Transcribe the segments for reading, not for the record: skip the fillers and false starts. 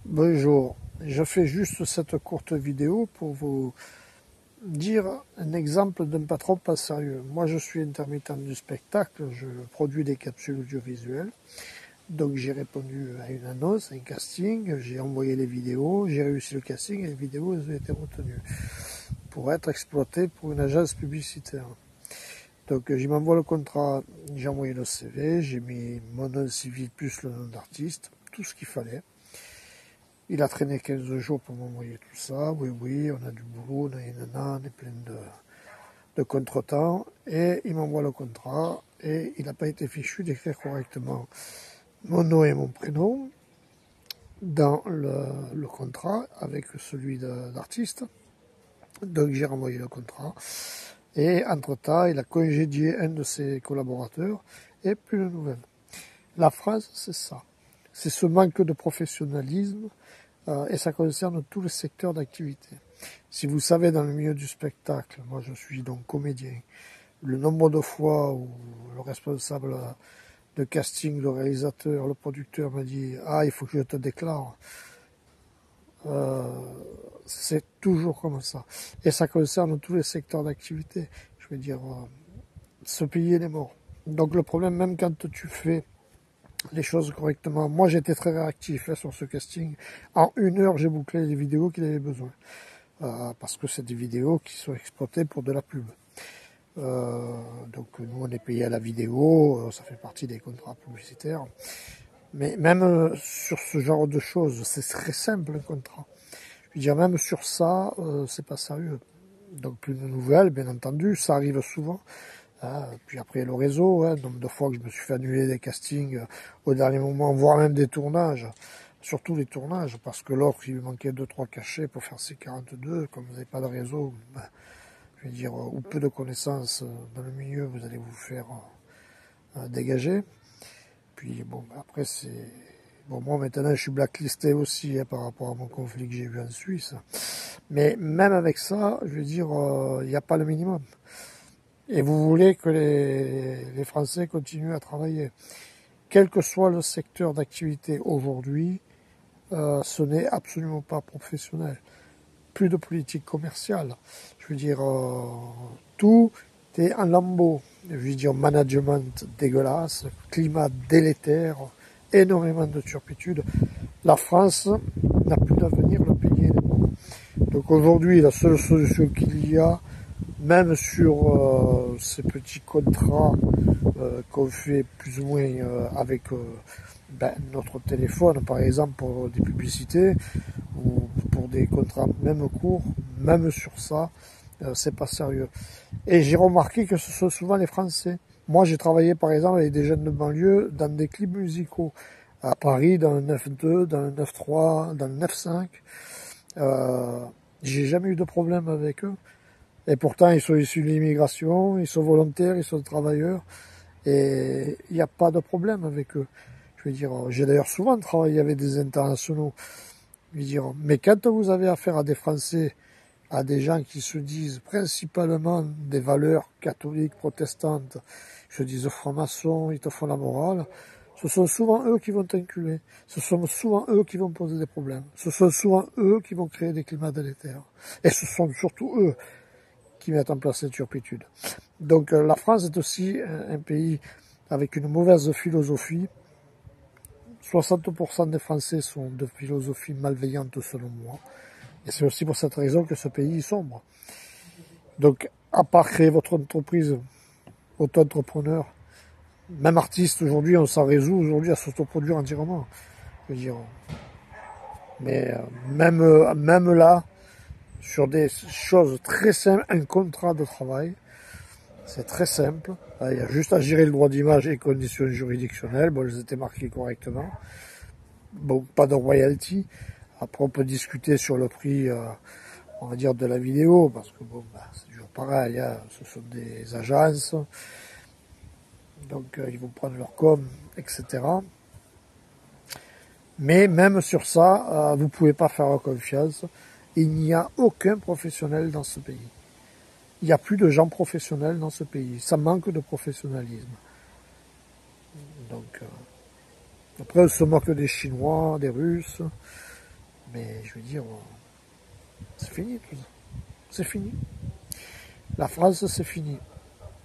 Bonjour, je fais juste cette courte vidéo pour vous dire un exemple d'un patron pas sérieux. Moi je suis intermittent du spectacle, je produis des capsules audiovisuelles. Donc j'ai répondu à une annonce, à un casting, j'ai envoyé les vidéos, j'ai réussi le casting et les vidéos elles ont été retenues pour être exploitées pour une agence publicitaire. Donc j'y m'envoie le contrat, j'ai envoyé le CV, j'ai mis mon nom civil plus le nom d'artiste, tout ce qu'il fallait. Il a traîné 15 jours pour m'envoyer tout ça. Oui, on a du boulot, on est plein de contretemps. Et il m'envoie le contrat et il n'a pas été fichu d'écrire correctement mon nom et mon prénom dans le contrat avec celui d'artiste. Donc j'ai renvoyé le contrat. Et entre-temps, il a congédié un de ses collaborateurs et plus de nouvelles. La phrase, c'est ça. C'est ce manque de professionnalisme. Et ça concerne tous les secteurs d'activité. Si vous savez, dans le milieu du spectacle, moi je suis donc comédien, le nombre de fois où le responsable de casting, le réalisateur, le producteur m'a dit « Ah, il faut que je te déclare c'est toujours comme ça. Et ça concerne tous les secteurs d'activité. Je veux dire, se payer les morts. Donc le problème, même quand tu fais les choses correctement. Moi, j'étais très réactif sur ce casting. En 1 heure, j'ai bouclé les vidéos qu'il avait besoin. Parce que c'est des vidéos qui sont exploitées pour de la pub. Donc, nous, on est payé à la vidéo. Ça fait partie des contrats publicitaires. Mais même sur ce genre de choses, c'est très simple, un contrat. Je veux dire, même sur ça, c'est pas sérieux. Donc, plus de nouvelles, bien entendu. Ça arrive souvent. Puis après le réseau, nombre de fois que je me suis fait annuler des castings au dernier moment, voire même des tournages, surtout les tournages, parce que l'autre il lui manquait 2-3 cachets pour faire ses 42, comme vous n'avez pas de réseau, je veux dire, ou peu de connaissances dans le milieu, vous allez vous faire dégager. Puis bon, après c'est... Bon, moi maintenant je suis blacklisté aussi par rapport à mon conflit que j'ai eu en Suisse. Mais même avec ça, je veux dire, il n'y a pas le minimum. Et vous voulez que les Français continuent à travailler. Quel que soit le secteur d'activité aujourd'hui, ce n'est absolument pas professionnel. Plus de politique commerciale. Je veux dire, tout est en lambeaux. Je veux dire, management dégueulasse, climat délétère, énormément de turpitude. La France n'a plus d'avenir, le pays est mort. Donc aujourd'hui, la seule solution qu'il y a, même sur ces petits contrats qu'on fait plus ou moins avec notre téléphone, par exemple pour des publicités ou pour des contrats même courts, même sur ça, c'est pas sérieux. Et j'ai remarqué que ce sont souvent les Français. Moi, j'ai travaillé par exemple avec des jeunes de banlieue dans des clips musicaux à Paris, dans le 9-2, dans le 9-3, dans le 9-5. J'ai jamais eu de problème avec eux. Et pourtant, ils sont issus de l'immigration, ils sont volontaires, ils sont travailleurs, et il n'y a pas de problème avec eux. Je veux dire, j'ai d'ailleurs souvent travaillé avec des internationaux. Je veux dire, mais quand vous avez affaire à des Français, à des gens qui se disent principalement des valeurs catholiques, protestantes, ils se disent francs-maçons, ils te font la morale, ce sont souvent eux qui vont t'inculer. Ce sont souvent eux qui vont poser des problèmes. Ce sont souvent eux qui vont créer des climats délétères. Et ce sont surtout eux qui mettent en place cette turpitude. Donc la France est aussi un pays avec une mauvaise philosophie. 60% des Français sont de philosophie malveillante selon moi. Et c'est aussi pour cette raison que ce pays est sombre. Donc, à part créer votre entreprise, auto-entrepreneur, même artiste aujourd'hui, on s'en résout aujourd'hui à s'autoproduire entièrement. Je veux dire, mais même là, sur des choses très simples, un contrat de travail, c'est très simple. Il y a juste à gérer le droit d'image et conditions juridictionnelles. Bon, elles étaient marquées correctement. Bon, pas de royalty. Après, on peut discuter sur le prix, on va dire, de la vidéo, parce que bon, c'est toujours pareil. Ce sont des agences. Donc, ils vont prendre leur com, etc. Mais même sur ça, vous ne pouvez pas faire confiance. Il n'y a aucun professionnel dans ce pays. Il n'y a plus de gens professionnels dans ce pays. Ça manque de professionnalisme. Donc, après, on se moque des Chinois, des Russes. Mais je veux dire, c'est fini tout ça. C'est fini. La France, c'est fini.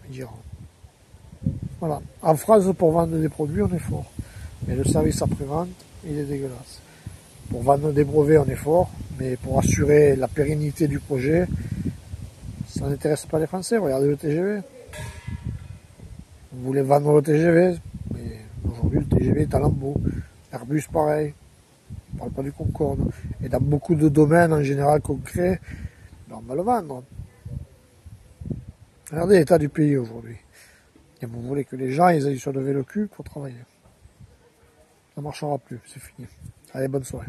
Je veux dire, voilà. En France, pour vendre des produits, on est fort. Mais le service après-vente, il est dégueulasse. Pour vendre des brevets, on est fort. Mais pour assurer la pérennité du projet, ça n'intéresse pas les Français. Regardez le TGV. Vous voulez vendre le TGV, mais aujourd'hui, le TGV est à lambeaux. Airbus, pareil. On ne parle pas du Concorde. Et dans beaucoup de domaines, en général, concrets, on va le vendre. Regardez l'état du pays aujourd'hui. Et vous voulez que les gens, ils aillent se lever le cul pour travailler. Ça ne marchera plus, c'est fini. Allez, bonne soirée.